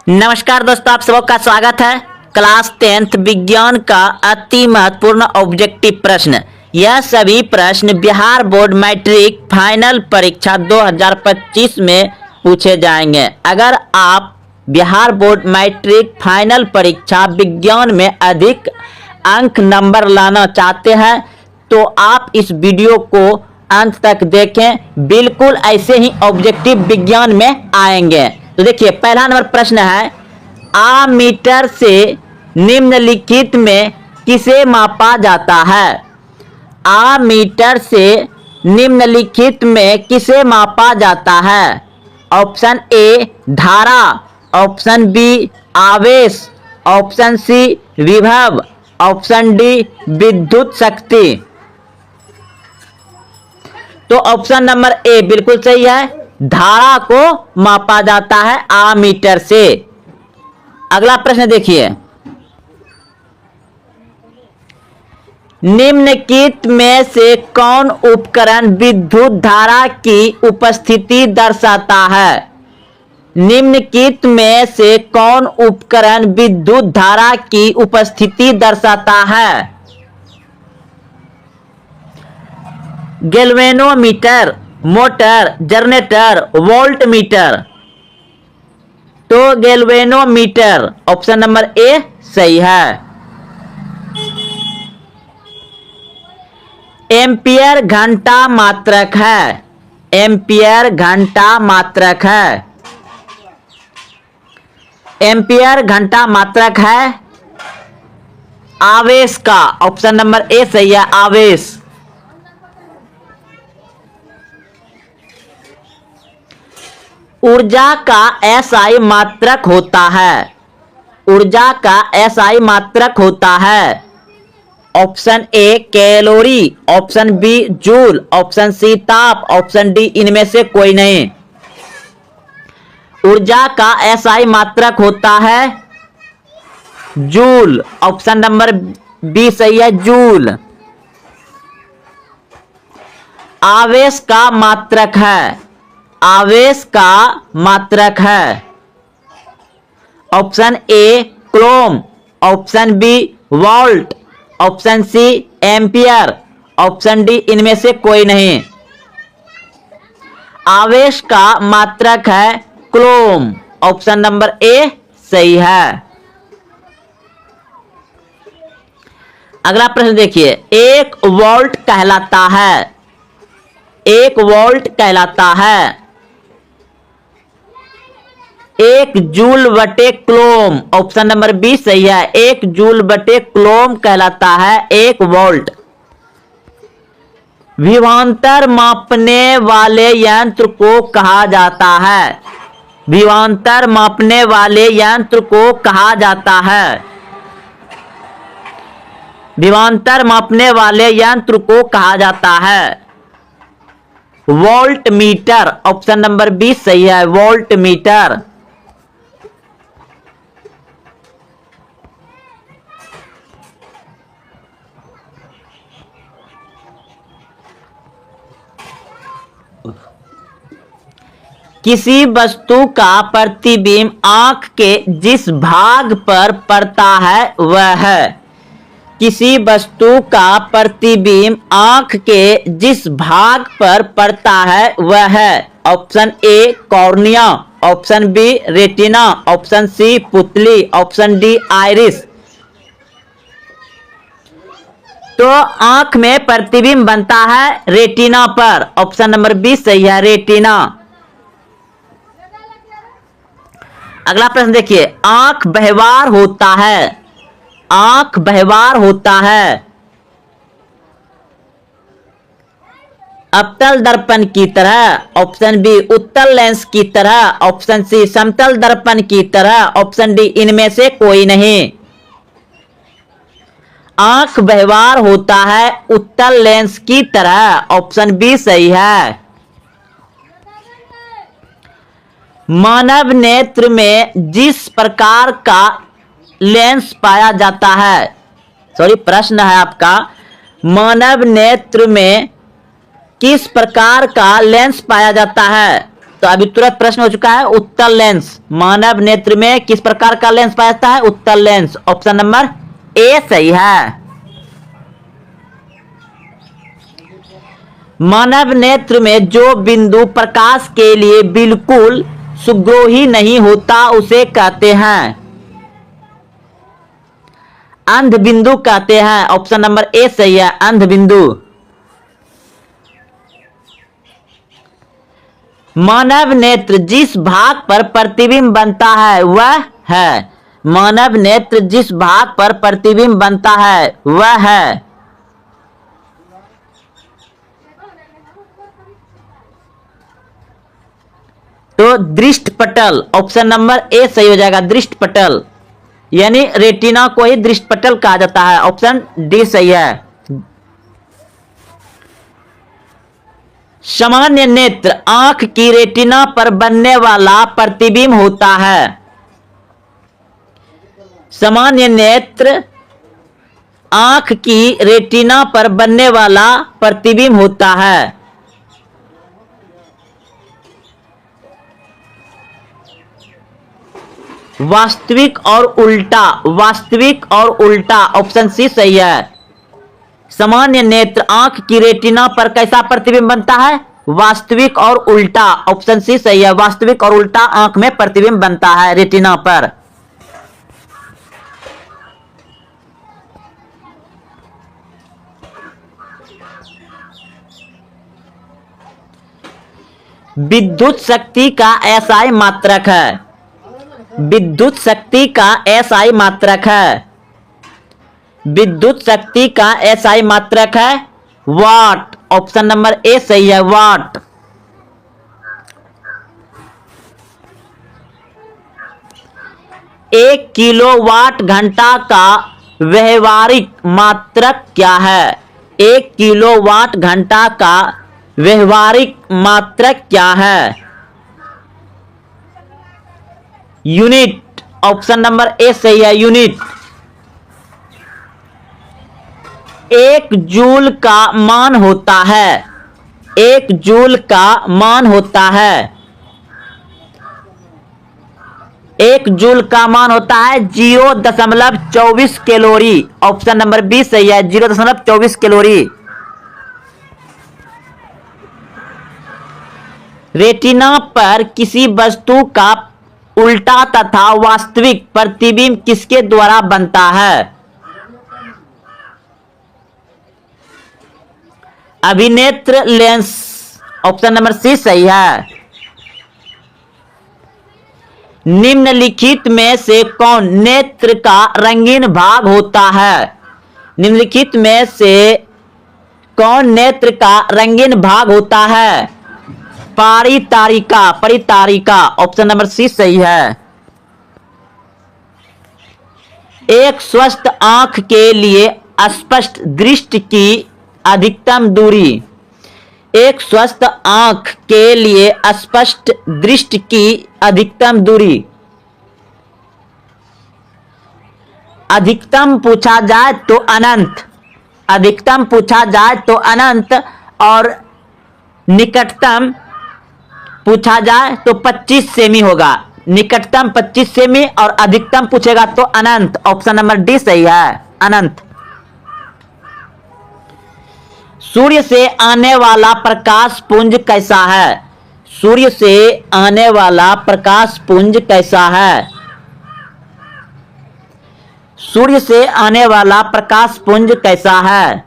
नमस्कार दोस्तों, आप सबका स्वागत है। क्लास 10th विज्ञान का अति महत्वपूर्ण ऑब्जेक्टिव प्रश्न। यह सभी प्रश्न बिहार बोर्ड मैट्रिक फाइनल परीक्षा 2025 में पूछे जाएंगे। अगर आप बिहार बोर्ड मैट्रिक फाइनल परीक्षा विज्ञान में अधिक अंक नंबर लाना चाहते हैं तो आप इस वीडियो को अंत तक देखें। बिल्कुल ऐसे ही ऑब्जेक्टिव विज्ञान में आएंगे। तो देखिए, पहला नंबर प्रश्न है, आमीटर से निम्नलिखित में किसे मापा जाता है? आमीटर से निम्नलिखित में किसे मापा जाता है? ऑप्शन ए धारा, ऑप्शन बी आवेश, ऑप्शन सी विभव, ऑप्शन डी विद्युत शक्ति। तो ऑप्शन नंबर ए बिल्कुल सही है, धारा को मापा जाता है आमीटर से। अगला प्रश्न देखिए, निम्नलिखित में से कौन उपकरण विद्युत धारा की उपस्थिति दर्शाता है? निम्नलिखित में से कौन उपकरण विद्युत धारा की उपस्थिति दर्शाता है? Galvanometer, motor, generator, volt meter. तो गैल्वेनोमीटर ऑप्शन नंबर ए सही है। एम्पियर घंटा मात्रक है। एम्पियर घंटा मात्रक है। एम्पियर घंटा मात्रक है आवेश का। ऑप्शन नंबर ए सही है, आवेश। ऊर्जा का एसआई मात्रक होता है। ऊर्जा का एसआई मात्रक होता है। Option A calorie, option B joule, option C ताप, ऑप्शन डी इनमें से कोई नहीं। ऊर्जा का एसआई मात्रक होता है जूल। ऑप्शन नंबर बी सही है, जूल। आवेश का मात्रक है। आवेश का मात्रक है option A coulomb, option B volt, option C ampere, option D इनमें से कोई नहीं। आवेश का मात्रक है कूलॉम। ऑप्शन नंबर ए सही है। अगला प्रश्न देखिए, एक वोल्ट कहलाता है। एक वोल्ट कहलाता है एक जूल बटे कूलॉम। ऑप्शन नंबर बी सही है, एक जूल बटे कूलॉम कहलाता है एक वोल्ट। विभवांतर मापने वाले यंत्र को कहा जाता है। विभवांतर मापने वाले यंत्र को कहा जाता है। विभवांतर मापने वाले यंत्र को कहा जाता है volt metre. Option number B सही है, वोल्ट मीटर। किसी वस्तु का प्रतिबिंब आंख के जिस भाग पर पड़ता है वह है। किसी वस्तु का प्रतिबिंब आंख के जिस भाग पर पड़ता है वह है। Option A cornea, option B retina, option C पुतली, ऑप्शन डी आइरिस। तो आंख में प्रतिबिंब बनता है रेटिना पर। ऑप्शन नंबर बी सही है, रेटिना। अगला प्रश्न देखिए, आंख व्यवहार होता है। आंख व्यवहार होता है अवतल दर्पण की तरह, ऑप्शन बी उत्तल लेंस की तरह, ऑप्शन सी समतल दर्पण की तरह, ऑप्शन डी इनमें से कोई नहीं। आंख व्यवहार होता है उत्तल लेंस की तरह। ऑप्शन बी सही है। मानव नेत्र में जिस प्रकार का लेंस पाया जाता है, प्रश्न है आपका, मानव नेत्र में किस प्रकार का लेंस पाया जाता है? तो अभी तुरंत प्रश्न हो चुका है, उत्तल लेंस। मानव नेत्र में किस प्रकार का लेंस पाया जाता है? उत्तल लेंस। ऑप्शन नंबर ए सही है। मानव नेत्र में जो बिंदु प्रकाश के लिए बिल्कुल सुग्रोही नहीं होता उसे कहते हैं? अंध बिंदु कहते हैं। ऑप्शन नंबर ए सही है, अंध बिंदु। मानव नेत्र जिस भाग पर प्रतिबिंब बनता है वह है? मानव नेत्र जिस भाग पर प्रतिबिंब बनता है वह है? तो दृष्ट पटल। ऑप्शन नंबर ए सही हो जाएगा, दृष्ट पटल, यानी रेटिना को ही दृष्ट पटल कहा जाता है। ऑप्शन डी सही है। सामान्य नेत्र आंख की रेटिना पर बनने वाला प्रतिबिंब होता है। सामान्य नेत्र आंख की रेटिना पर बनने वाला प्रतिबिंब होता है। वास्तविक और उल्टा, वास्तविक और उल्टा। ऑप्शन सी सही है। सामान्य नेत्र आंख की रेटिना पर कैसा प्रतिबिंब बनता है? वास्तविक और उल्टा। ऑप्शन सी सही है, वास्तविक और उल्टा आंख में प्रतिबिंब बनता है रेटिना पर। विद्युत शक्ति का एसआई मात्रक है। विद्युत शक्ति का एसआई मात्रक है। विद्युत शक्ति का एसआई मात्रक है वाट। ऑप्शन नंबर ए सही है, वाट। एक किलोवाट घंटा का व्यवहारिक मात्रक क्या है? एक किलोवाट घंटा का व्यवहारिक मात्रक क्या है? यूनिट। ऑप्शन नंबर ए सही है, यूनिट। एक जूल का मान होता है। एक जूल का मान होता है। एक जूल का मान होता है 0.24 कैलोरी। ऑप्शन नंबर बी सही है, 0.24 कैलोरी। रेटिना पर किसी वस्तु का उल्टा तथा वास्तविक प्रतिबिंब किसके द्वारा बनता है? अभिनेत्र लेंस। ऑप्शन नंबर सी सही है। निम्नलिखित में से कौन नेत्र का रंगीन भाग होता है? निम्नलिखित में से कौन नेत्र का रंगीन भाग होता है? परितारिका, परितारिका। ऑप्शन नंबर सी सही है। एक स्वस्थ आंख के लिए स्पष्ट दृष्टि की अधिकतम दूरी। एक स्वस्थ आंख के लिए स्पष्ट दृष्टि की अधिकतम दूरी। अधिकतम पूछा जाए तो अनंत। अधिकतम पूछा जाए तो अनंत, और निकटतम पूछा जाए तो 25 सेमी होगा। निकटतम 25 सेमी और अधिकतम पूछेगा तो अनंत। ऑप्शन नंबर डी सही है, अनंत। सूर्य से आने वाला प्रकाश पुंज कैसा है? सूर्य से आने वाला प्रकाश पुंज कैसा है? सूर्य से आने वाला प्रकाश पुंज कैसा है?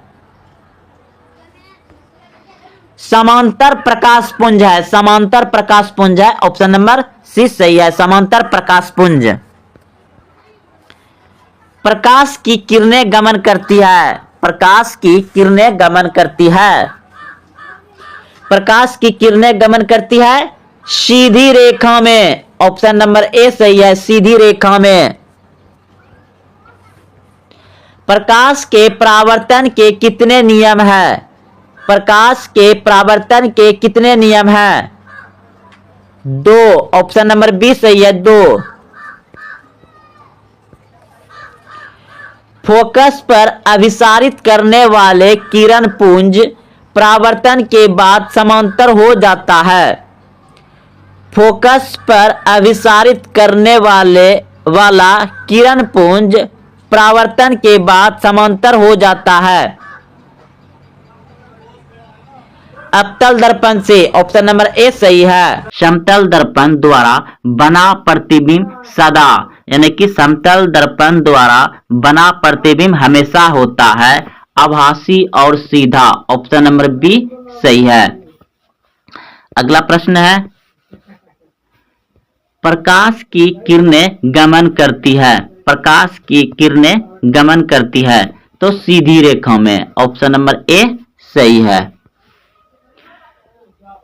समांतर प्रकाश पुंज है, समांतर प्रकाश पुंज है। ऑप्शन नंबर सी सही है, समांतर प्रकाश पुंज। प्रकाश की किरणें गमन करती है। प्रकाश की किरणें गमन करती है। प्रकाश की किरणें गमन करती है सीधी रेखा में। ऑप्शन नंबर ए सही है, सीधी रेखा में। प्रकाश के परावर्तन के कितने नियम हैं? प्रकाश के परावर्तन के कितने नियम हैं? 2। ऑप्शन नंबर बी सही है, 2। फोकस पर अभिसारित करने वाले किरण पुंज परावर्तन के बाद समांतर हो जाता है। फोकस पर अभिसारित करने वाला किरण पुंज परावर्तन के बाद समांतर हो जाता है। अवतल दर्पण से, ऑप्शन नंबर ए सही है। समतल दर्पण द्वारा बना प्रतिबिंब सदा, यानी कि समतल दर्पण द्वारा बना प्रतिबिंब हमेशा होता है आभासी और सीधा, ऑप्शन नंबर बी सही है। अगला प्रश्न है, प्रकाश की किरणें गमन करती है, प्रकाश की किरणें गमन करती है तो सीधी रेखा में, ऑप्शन नंबर ए सही है।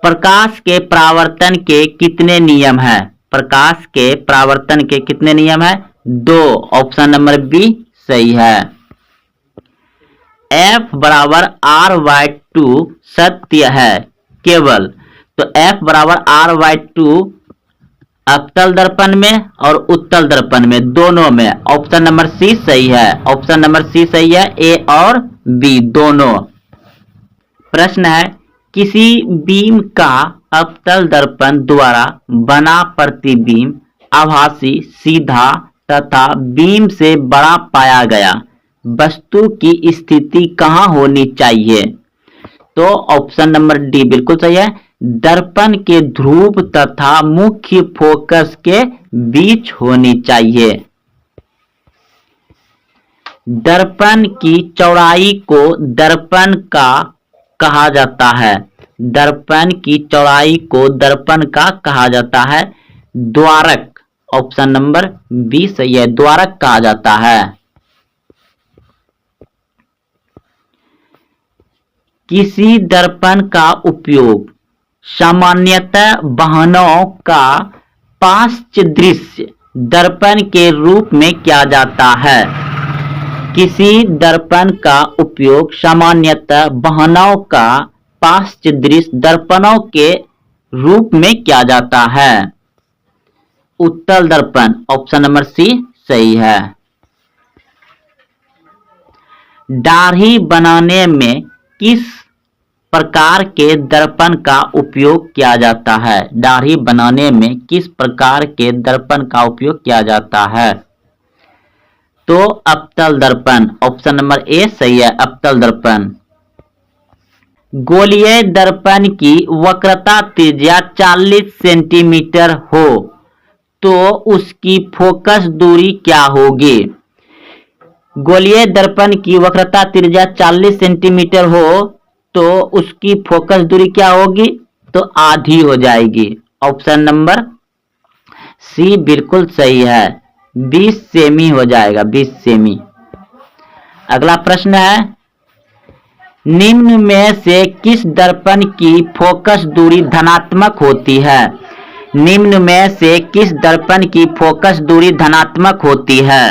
प्रकाश के परावर्तन के कितने नियम हैं? प्रकाश के परावर्तन के कितने नियम हैं? 2, ऑप्शन नंबर बी सही है। F बराबर R/2 सत्य है केवल, तो F बराबर R/2 अवतल दर्पण में और उत्तल दर्पण में, दोनों में, ऑप्शन नंबर सी सही है। ऑप्शन नंबर सी सही है, ए और बी दोनों। प्रश्न है, किसी बीम का अवतल दर्पण द्वारा बना प्रतिबिंब आभासी, सीधा तथा बीम से बड़ा पाया गया वस्तु की स्थिति कहाँ होनी चाहिए? तो ऑप्शन नंबर डी बिल्कुल सही है, दर्पण के ध्रुव तथा मुख्य फोकस के बीच होनी चाहिए। दर्पण की चौड़ाई को दर्पण का कहा जाता है, दर्पण की चौड़ाई को दर्पण का कहा जाता है द्वारक, ऑप्शन नंबर बी सही है, द्वारक कहा जाता है। किसी दर्पण का उपयोग सामान्यतः वाहनों का पार्श्व दृश्य दर्पण के रूप में किया जाता है। किसी दर्पण का उपयोग सामान्यतः वाहनों का पार्श्व दृश्य दर्पणों के रूप में किया जाता है। उत्तल दर्पण, ऑप्शन नंबर सी सही है। दाढ़ी बनाने में किस प्रकार के दर्पण का उपयोग किया जाता है? दाढ़ी बनाने में किस प्रकार के दर्पण का उपयोग किया जाता है? तो अवतल दर्पण, ऑप्शन नंबर ए सही है, अवतल दर्पण। गोलीय दर्पण की वक्रता त्रिज्या 40 सेंटीमीटर हो तो उसकी फोकस दूरी क्या होगी? गोलीय दर्पण की वक्रता त्रिज्या 40 सेंटीमीटर हो तो उसकी फोकस दूरी क्या होगी? तो आधी हो जाएगी, ऑप्शन नंबर सी बिल्कुल सही है, 20 सेमी हो जाएगा, 20 सेमी। अगला प्रश्न है, निम्न में से किस दर्पण की फोकस दूरी धनात्मक होती है? निम्न में से किस दर्पण की फोकस दूरी धनात्मक होती है?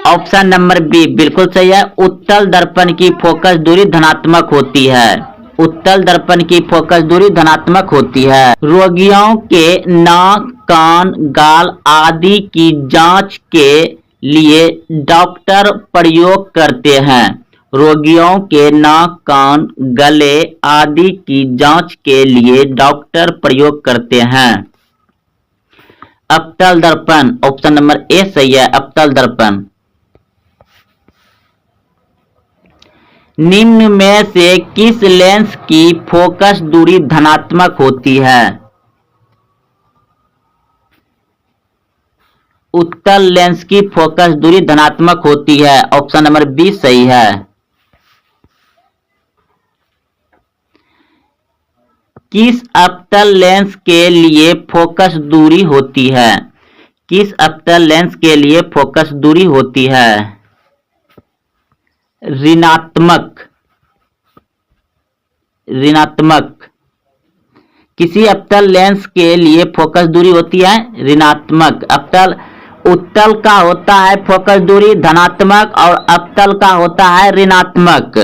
ऑप्शन नंबर बी बिल्कुल सही है, उत्तल दर्पण की फोकस दूरी धनात्मक होती है, उत्तल दर्पण की फोकस दूरी धनात्मक होती है। रोगियों के नाक, कान, गाल आदि की जांच के लिए डॉक्टर प्रयोग करते हैं। रोगियों के नाक, कान, गले आदि की जांच के लिए डॉक्टर प्रयोग करते हैं। अवतल दर्पण, ऑप्शन नंबर ए सही है, अवतल दर्पण। निम्न में से किस लेंस की फोकस दूरी धनात्मक होती है? उत्तल लेंस की फोकस दूरी धनात्मक होती है, ऑप्शन नंबर बी सही है। किस अवतल लेंस के लिए फोकस दूरी होती है? किस अवतल लेंस के लिए फोकस दूरी होती है? ऋणात्मक, ऋणात्मक। किसी अवतल लेंस के लिए फोकस दूरी होती है ऋणात्मक। अवतल उत्तल का होता है फोकस दूरी धनात्मक और अवतल का होता है ऋणात्मक।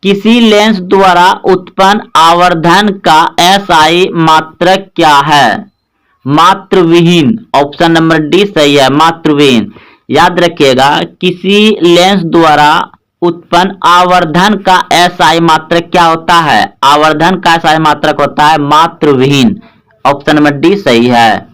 किसी लेंस द्वारा उत्पन्न आवर्धन का SI मात्रक क्या है? मात्रविहीन, ऑप्शन नंबर डी सही है, मात्रविहीन। याद रखिएगा, किसी लेंस द्वारा उत्पन्न आवर्धन का एसआई मात्रक क्या होता है? आवर्धन का एसआई मात्रक होता है मात्रविहीन। ऑप्शन नंबर डी सही है।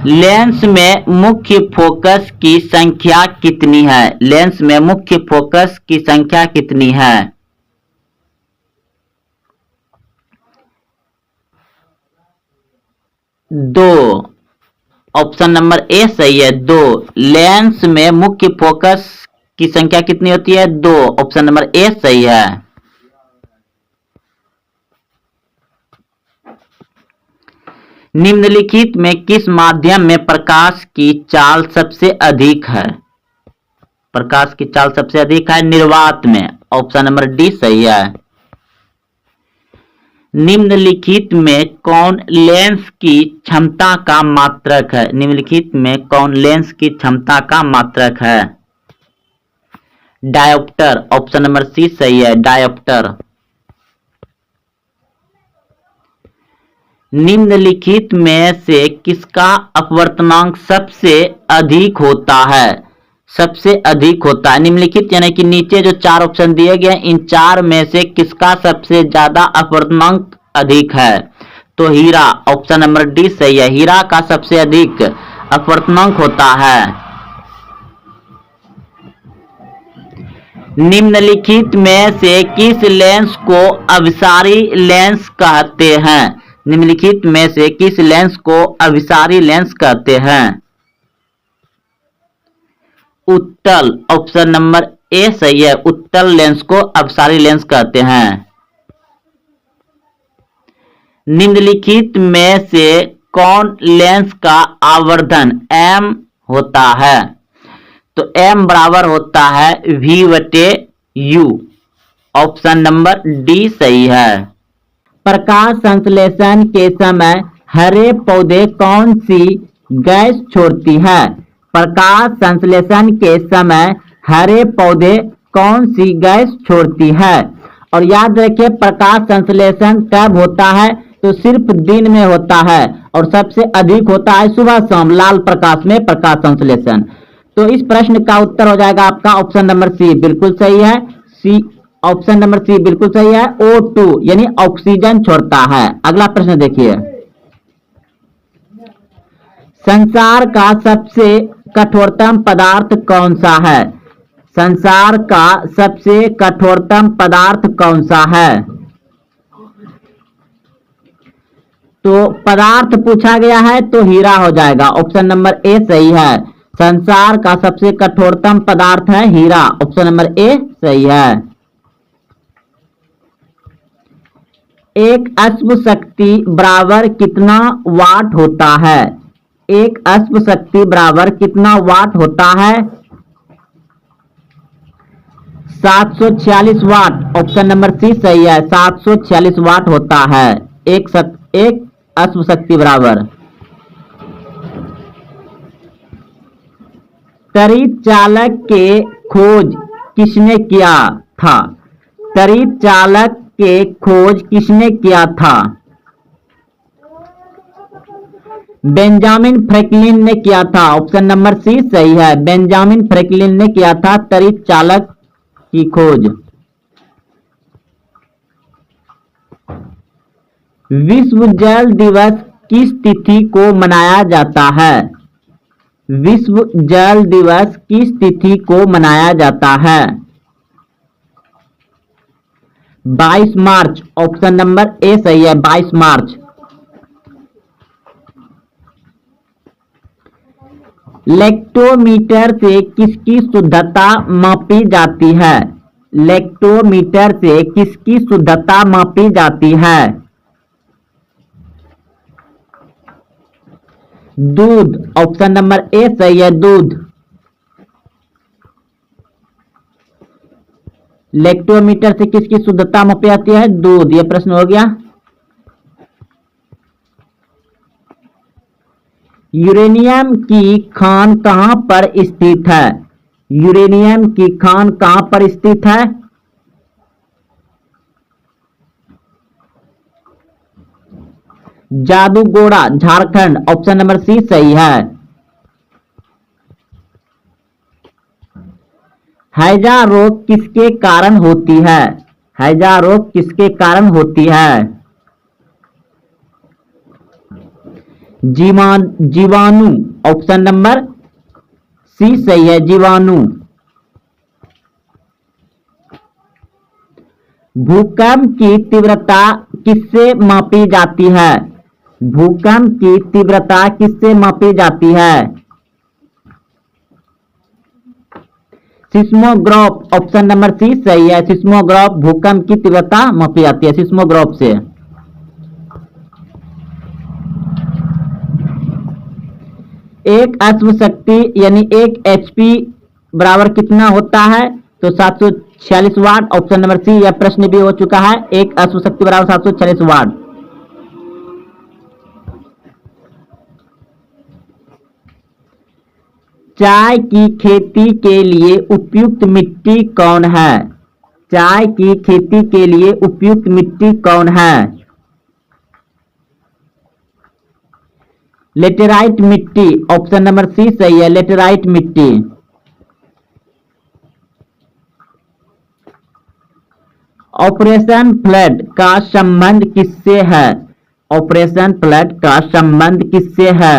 लेंस में मुख्य फोकस की संख्या कितनी है? लेंस में मुख्य फोकस की संख्या कितनी है? 2। ऑप्शन नंबर ए सही है, 2। लेंस में मुख्य फोकस की संख्या कितनी होती है? 2। ऑप्शन नंबर ए सही है। निम्नलिखित में किस माध्यम में प्रकाश की चाल सबसे अधिक है? प्रकाश की चाल सबसे अधिक है निर्वात में। ऑप्शन नंबर डी सही है। निम्नलिखित में कौन लेंस की क्षमता का मात्रक है? निम्नलिखित में कौन लेंस की क्षमता का मात्रक है? डायोप्टर। ऑप्शन नंबर सी सही है, डायोप्टर। निम्नलिखित में से किसका अपवर्तनांक सबसे अधिक होता है? सबसे अधिक होता है निम्नलिखित यानी कि नीचे जो 4 ऑप्शन दिए गए इन 4 में से किसका सबसे ज्यादा अपवर्तनांक अधिक है? तो हीरा। ऑप्शन नंबर डी सही है, हीरा का सबसे अधिक अपवर्तनांक होता है। निम्नलिखित में से किस लेंस को अभिसारी लेंस कहते हैं? निम्नलिखित में से किस लेंस को अभिसारी लेंस कहते हैं? उत्तल। ऑप्शन नंबर ए सही है, उत्तल लेंस को अभिसारी लेंस कहते हैं। निम्नलिखित में से कौन लेंस का आवर्धन m होता है? तो m बराबर होता है v/u। ऑप्शन नंबर डी सही है। प्रकाश संश्लेषण के समय हरे पौधे कौन सी गैस छोड़ती है? प्रकाश संश्लेषण के समय हरे पौधे कौन सी गैस छोड़ती है? और याद रखिए प्रकाश संश्लेषण कब होता है? तो सिर्फ दिन में होता है और सबसे अधिक होता है सुबह शाम लाल प्रकाश में प्रकाश संश्लेषण। तो इस प्रश्न का उत्तर हो जाएगा आपका ऑप्शन नंबर सी बिल्कुल सही है। सी ऑप्शन नंबर सी बिल्कुल सही है, O2 यानी ऑक्सीजन छोड़ता है। अगला प्रश्न देखिए, संसार का सबसे कठोरतम पदार्थ कौन सा है? संसार का सबसे कठोरतम पदार्थ कौन सा है? तो पदार्थ पूछा गया है तो हीरा हो जाएगा। ऑप्शन नंबर ए सही है, संसार का सबसे कठोरतम पदार्थ है हीरा। ऑप्शन नंबर ए सही है। एक अश्व शक्ति बराबर कितना वाट होता है? एक अश्व शक्ति बराबर कितना वाट होता है? 746 वाट। ऑप्शन नंबर सी सही है, 746 वाट होता है एक अश्व शक्ति बराबर। त्वरित चालक के खोज किसने किया था? त्वरित चालक के खोज किसने किया था? बेंजामिन फ्रैंकलिन ने किया था। ऑप्शन नंबर सी सही है, बेंजामिन फ्रैंकलिन ने किया था त्वरित चालक की खोज। विश्व जल दिवस किस तिथि को मनाया जाता है? विश्व जल दिवस किस तिथि को मनाया जाता है? 22 मार्च। ऑप्शन नंबर ए सही है, 22 मार्च। लेक्टोमीटर से किसकी शुद्धता मापी जाती है? लेक्टोमीटर से किसकी शुद्धता मापी जाती है? दूध। ऑप्शन नंबर ए सही है, दूध। लेक्टोमीटर से किसकी शुद्धता मापी जाती है? दूध। यह प्रश्न हो गया। यूरेनियम की खान कहां पर स्थित है? यूरेनियम की खान कहां पर स्थित है? Jaduguda, Jharkhand. Option number C सही है। हैजा रोग किसके कारण होती है? हैजा रोग किसके कारण होती है? जीवाणु। ऑप्शन नंबर सी सही है, जीवाणु। भूकंप की तीव्रता किससे मापी जाती है? भूकंप की तीव्रता किससे मापी जाती है? सिस्मोग्राफ। ऑप्शन नंबर सी सही है, सिस्मोग्राफ भूकंप की तीव्रता मापी जाती है सिस्मोग्राफ से। एक अश्व शक्ति यानी एक एचपी बराबर कितना होता है? तो 746 वाट। ऑप्शन नंबर सी, यह प्रश्न भी हो चुका है। एक अश्व शक्ति बराबर 746 वाट। चाय की खेती के लिए उपयुक्त मिट्टी कौन है? चाय की खेती के लिए उपयुक्त मिट्टी कौन है? लेटेराइट मिट्टी। ऑप्शन नंबर सी सही है, लेटेराइट मिट्टी। ऑपरेशन फ्लड का संबंध किससे है? ऑपरेशन फ्लड का संबंध किससे है?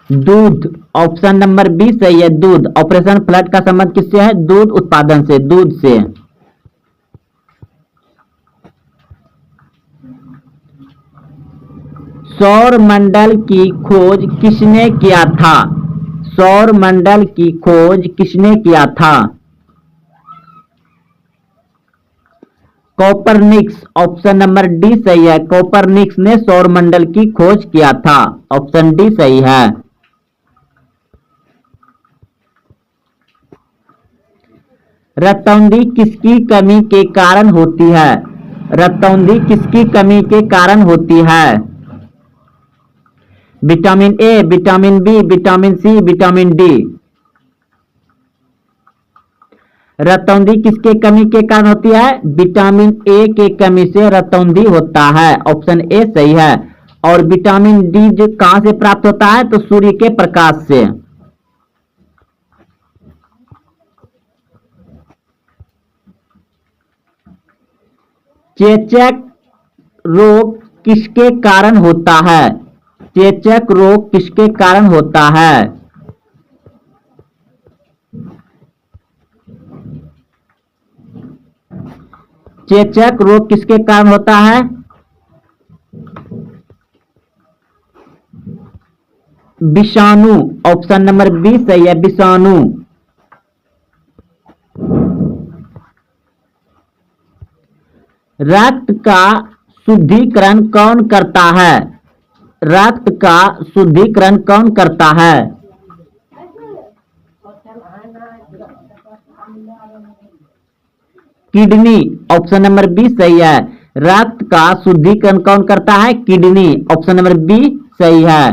दूध। ऑप्शन नंबर बी सही है, दूध। ऑपरेशन फ्लड का संबंध किससे है? दूध उत्पादन से, दूध से। सौर मंडल की खोज किसने किया था? सौर मंडल की खोज किसने किया था? कोपरनिकस। ऑप्शन नंबर डी सही है, कोपरनिकस ने सौर मंडल की खोज किया था। ऑप्शन डी सही है। रतौंधी किसकी कमी के कारण होती है? रतौंधी किसकी कमी के कारण होती है? Vitamin A, vitamin B, vitamin C, vitamin D. रतौंधी किसके कमी के कारण होती है? विटामिन ए के कमी से रतौंधी होता है। ऑप्शन ए सही है। और विटामिन डी जो कहां से प्राप्त होता है? तो सूर्य के प्रकाश से। चेचक रोग किसके कारण होता है? चेचक रोग किसके कारण होता है? चेचक रोग किसके कारण होता है? विषाणु। ऑप्शन नंबर बी सही है, विषाणु। रक्त का शुद्धिकरण कौन करता है? रक्त का शुद्धिकरण कौन करता है? किडनी। ऑप्शन नंबर बी सही है, रक्त का शुद्धिकरण कौन करता है? किडनी। ऑप्शन नंबर बी सही है।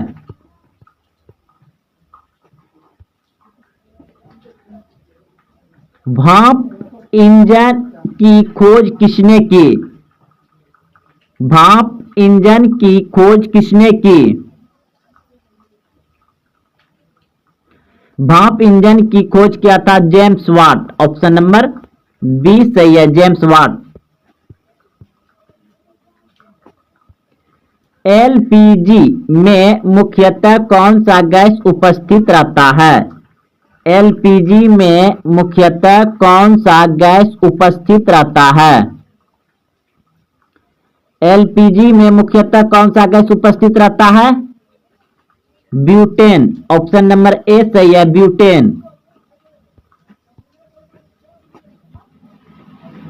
भाप इंजन की खोज किसने की? भाप इंजन की खोज किसने की? भाप इंजन की खोज किया था James Watt. Option number B सही है, जेम्स वाट। एलपीजी में मुख्यतः कौन सा गैस उपस्थित रहता है? एलपीजी में मुख्यतः कौन सा गैस उपस्थित रहता है? एलपीजी में मुख्यतः कौन सा गैस उपस्थित रहता है? ब्यूटेन। ऑप्शन नंबर ए सही है, ब्यूटेन।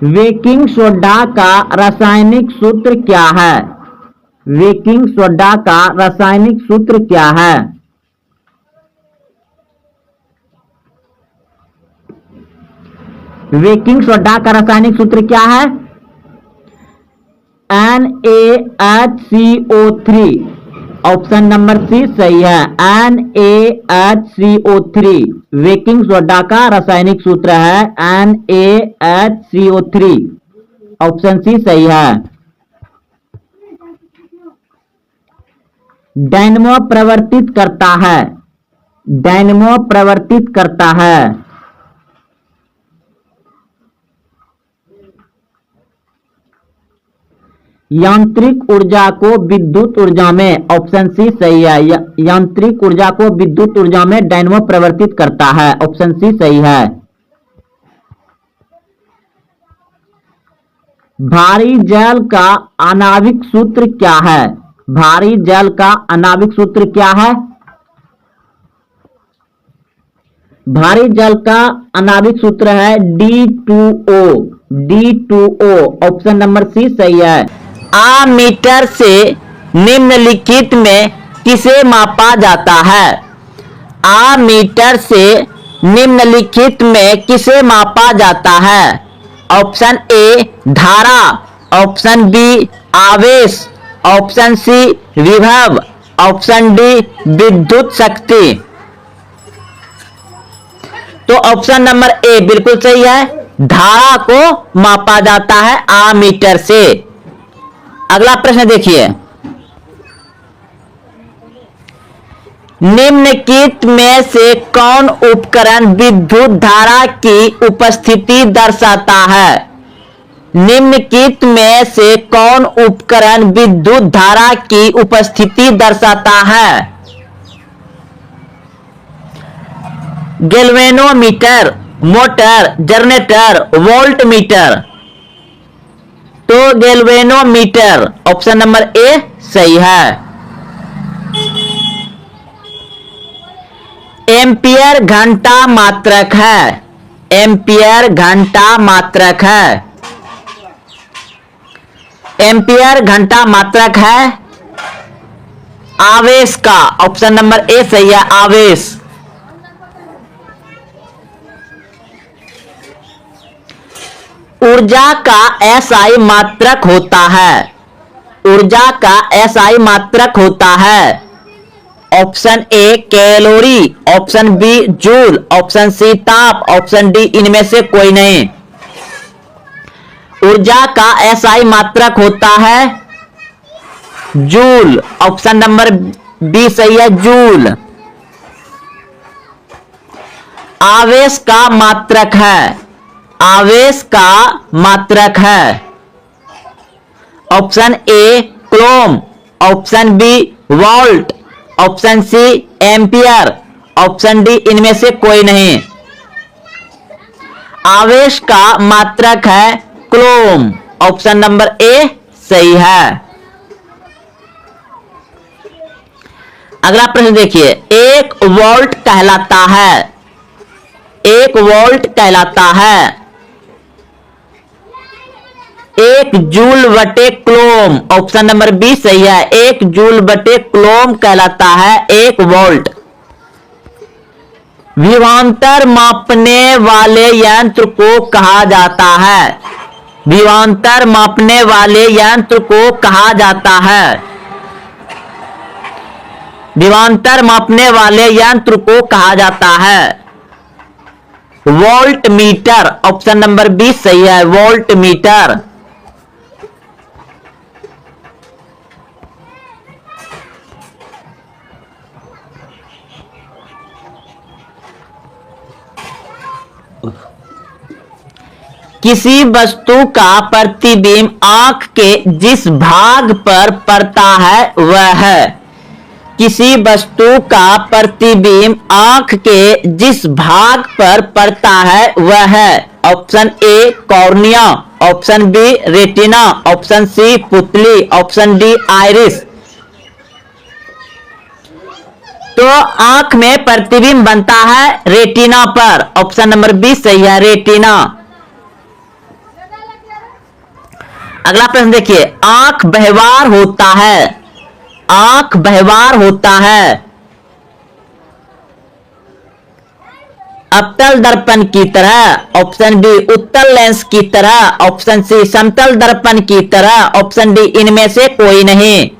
बेकिंग सोडा का रासायनिक सूत्र क्या है? बेकिंग सोडा का रासायनिक सूत्र क्या है? बेकिंग सोडा का रासायनिक सूत्र क्या है? NaHCO3। ऑप्शन नंबर सी सही है, NaHCO3 बेकिंग सोडा का रासायनिक सूत्र है, NaHCO3। ऑप्शन सी सही है। डायनमो प्रवर्तित करता है। डायनेमो प्रवर्तित करता है? यांत्रिक ऊर्जा को विद्युत ऊर्जा में, ऑप्शन सी सही है। यांत्रिक ऊर्जा को विद्युत ऊर्जा में डायनेमो परिवर्तित करता है, ऑप्शन सी सही है। भारी जल का आणविक सूत्र क्या है? भारी जल का आणविक सूत्र क्या है? भारी जल का आणविक सूत्र है D2O, D2O, option number C सही है। आमीटर से निम्नलिखित में किसे मापा जाता है? आमीटर से निम्नलिखित में किसे मापा जाता है? ऑप्शन ए धारा, ऑप्शन बी आवेश, ऑप्शन सी विभव, ऑप्शन डी विद्युत शक्ति। तो ऑप्शन नंबर ए बिल्कुल सही है, धारा को मापा जाता है आमीटर से। अगला प्रश्न देखिए, निम्नलिखित में से कौन उपकरण विद्युत धारा की उपस्थिति दर्शाता है? निम्नलिखित में से कौन उपकरण विद्युत धारा की उपस्थिति दर्शाता है? Galvanometer, motor, generator, volt meter. तो गैल्वेनोमीटर, ऑप्शन नंबर ए सही है। एम्पियर घंटा मात्रक है, एम्पियर घंटा मात्रक है, एम्पियर घंटा मात्रक है आवेश का, ऑप्शन नंबर ए सही है, आवेश। ऊर्जा का एसआई मात्रक होता है, ऊर्जा का एसआई मात्रक होता है, option A calorie, option B joule, option C ताप, ऑप्शन डी इनमें से कोई नहीं। ऊर्जा का एसआई मात्रक होता है जूल, ऑप्शन नंबर बी सही है, जूल। आवेश का मात्रक है, आवेश का मात्रक है, option A coulomb, option B volt, option C ampere, option D इनमें से कोई नहीं। आवेश का मात्रक है कूलॉम, ऑप्शन नंबर ए सही है। अगला प्रश्न देखिए, एक वोल्ट कहलाता है, एक वोल्ट कहलाता है एक जूल बटे कूलॉम, ऑप्शन नंबर बी सही है, एक जूल बटे कूलॉम कहलाता है एक वोल्ट। विभवांतर मापने वाले यंत्र को कहा जाता है, विभवांतर मापने वाले यंत्र को कहा जाता है, विभवांतर मापने वाले यंत्र को कहा जाता है volt metre, option number B सही है, वोल्ट मीटर। किसी वस्तु का प्रतिबिंब आंख के जिस भाग पर पड़ता है वह है, किसी वस्तु का प्रतिबिंब आंख के जिस भाग पर पड़ता है वह है, option A cornea, option B retina, option C पुतली, ऑप्शन डी आइरिस। तो आंख में प्रतिबिंब बनता है रेटिना पर, ऑप्शन नंबर बी सही है, रेटिना। अगला प्रश्न देखिए, आंख व्यवहार होता है, आंख व्यवहार होता है अवतल दर्पण की तरह, ऑप्शन बी उत्तल लेंस की तरह, ऑप्शन सी समतल दर्पण की तरह, ऑप्शन डी इनमें से कोई नहीं।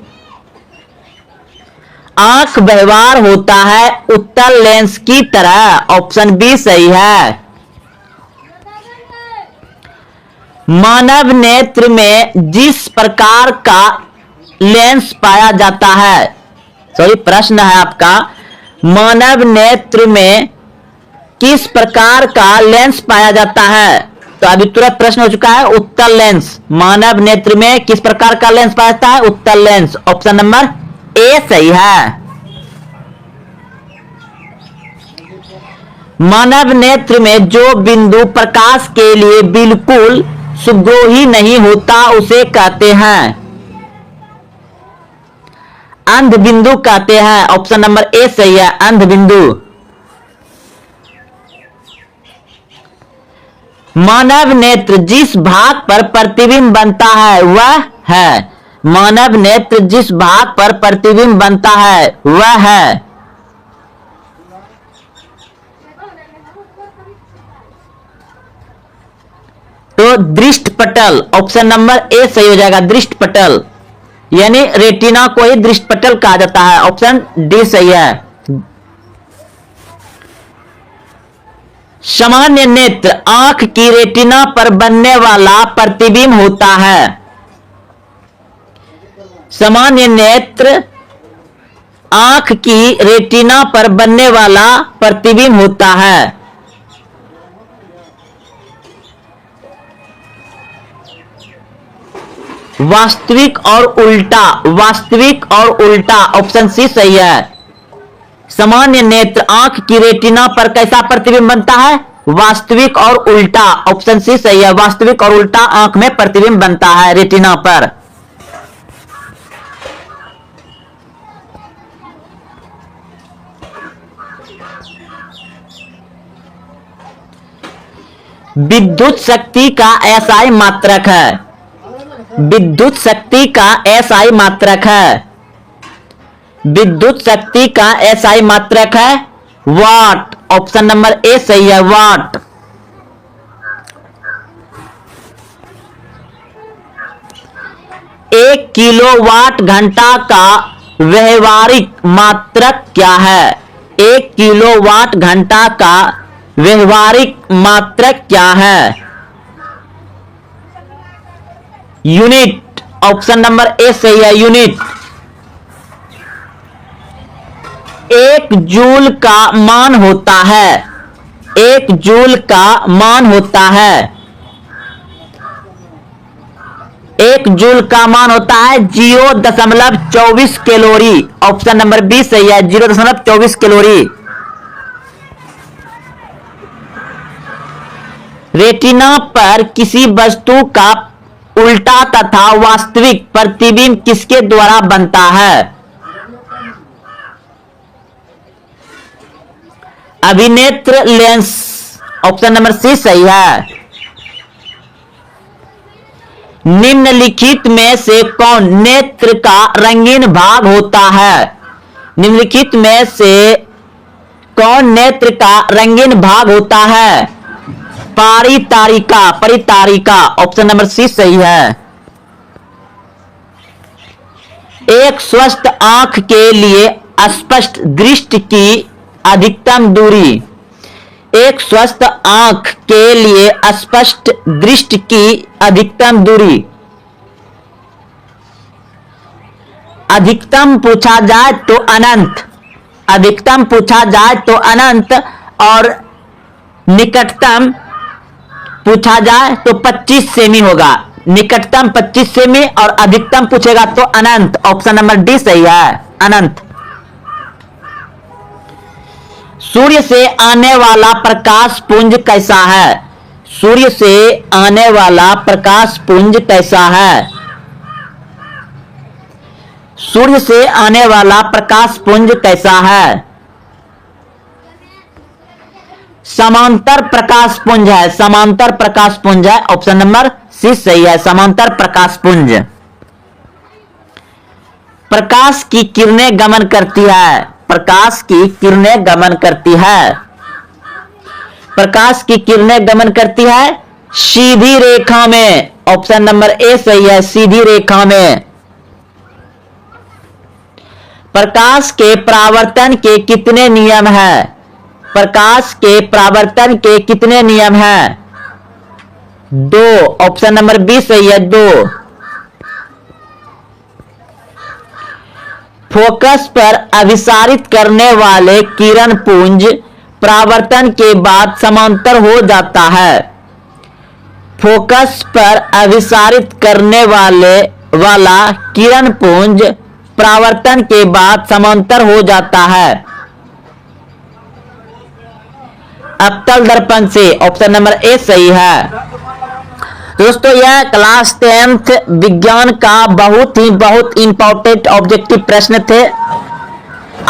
आंख व्यवहार होता है उत्तल लेंस की तरह, ऑप्शन बी सही है। मानव नेत्र में जिस प्रकार का लेंस पाया जाता है, सॉरी प्रश्न है आपका, मानव नेत्र में किस प्रकार का लेंस पाया जाता है? तो अभी तुरंत प्रश्न हो चुका है, उत्तल लेंस। मानव नेत्र में किस प्रकार का लेंस पाया जाता है? उत्तल लेंस। ऑप्शन नंबर ए सही है। मानव नेत्र में जो बिंदु प्रकाश के लिए बिल्कुल सुग्रोही नहीं होता उसे कहते हैं? अंध बिंदु कहते हैं। ऑप्शन नंबर ए सही है, अंध बिंदु। मानव नेत्र जिस भाग पर प्रतिबिंब बनता है वह है? मानव नेत्र जिस भाग पर प्रतिबिंब बनता है वह है? तो दृष्टपटल। ऑप्शन नंबर ए सही हो जाएगा, दृष्टपटल। यानी रेटिना को ही दृष्टपटल कहा जाता है। ऑप्शन डी सही है। सामान्य नेत्र आंख की रेटिना पर बनने वाला प्रतिबिंब होता है। सामान्य नेत्र आंख की रेटिना पर बनने वाला प्रतिबिंब होता है। वास्तविक और उल्टा, वास्तविक और उल्टा। ऑप्शन सी सही है। सामान्य नेत्र आंख की रेटिना पर कैसा प्रतिबिंब बनता है? वास्तविक और उल्टा। ऑप्शन सी सही है, वास्तविक और उल्टा आंख में प्रतिबिंब बनता है रेटिना पर। विद्युत शक्ति का एसआई मात्रक है। विद्युत शक्ति का एसआई मात्रक है। विद्युत शक्ति का एसआई मात्रक है वाट। ऑप्शन नंबर ए सही है, वाट। एक किलोवाट घंटा का व्यवहारिक मात्रक क्या है? एक किलोवाट घंटा का व्यवहारिक मात्रक क्या है? यूनिट। ऑप्शन नंबर ए सही है, यूनिट। एक जूल का मान होता है। एक जूल का मान होता है। एक जूल का मान होता है 0.24 कैलोरी। ऑप्शन नंबर बी सही है, 0.24 कैलोरी। रेटिना पर किसी वस्तु का उल्टा तथा वास्तविक प्रतिबिंब किसके द्वारा बनता है? अभिनेत्र लेंस। ऑप्शन नंबर सी सही है। निम्नलिखित में से कौन नेत्र का रंगीन भाग होता है? निम्नलिखित में से कौन नेत्र का रंगीन भाग होता है? परितारिका, परितारिका। ऑप्शन नंबर सी सही है। एक स्वस्थ आंख के लिए स्पष्ट दृष्टि की अधिकतम दूरी। एक स्वस्थ आंख के लिए स्पष्ट दृष्टि की अधिकतम दूरी। अधिकतम पूछा जाए तो अनंत। अधिकतम पूछा जाए तो अनंत और निकटतम पूछा जाए तो 25 सेमी होगा। निकटतम 25 सेमी और अधिकतम पूछेगा तो अनंत। ऑप्शन नंबर डी सही है, अनंत। सूर्य से आने वाला प्रकाश पुंज कैसा है? सूर्य से आने वाला प्रकाश पुंज कैसा है? सूर्य से आने वाला प्रकाश पुंज कैसा है? समांतर प्रकाश पुंज है, समांतर प्रकाश पुंज है। ऑप्शन नंबर सी सही है, समांतर प्रकाश पुंज। प्रकाश की किरणें गमन करती है। प्रकाश की किरणें गमन करती है। प्रकाश की किरणें गमन करती है सीधी रेखा में। ऑप्शन नंबर ए सही है, सीधी रेखा में। प्रकाश के परावर्तन के कितने नियम हैं? प्रकाश के परावर्तन के कितने नियम हैं? 2। ऑप्शन नंबर बी सही है, 2। फोकस पर अभिसारित करने वाले किरण पुंज परावर्तन के बाद समांतर हो जाता है। फोकस पर अभिसारित करने वाला किरण पुंज परावर्तन के बाद समांतर हो जाता है। अवतल दर्पण से, ऑप्शन नंबर ए सही है। दोस्तों यह क्लास 10th विज्ञान का बहुत इंपॉर्टेंट ऑब्जेक्टिव प्रश्न थे।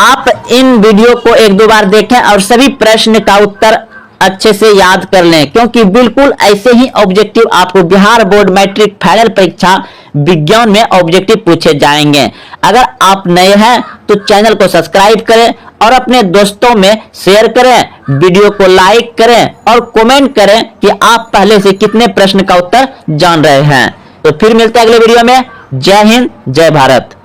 आप इन वीडियो को एक दो बार देखें और सभी प्रश्न का उत्तर अच्छे से याद कर लें, क्योंकि बिल्कुल ऐसे ही ऑब्जेक्टिव आपको बिहार बोर्ड मैट्रिक फाइनल परीक्षा विज्ञान में ऑब्जेक्टिव पूछे जाएंगे। अगर आप नए हैं तो चैनल को सब्सक्राइब करें और अपने दोस्तों में शेयर करें, वीडियो को लाइक करें और कमेंट करें कि आप पहले से कितने प्रश्न का उत्तर जान रहे हैं। तो फिर मिलते हैं अगले वीडियो में। जय हिंद, जय भारत।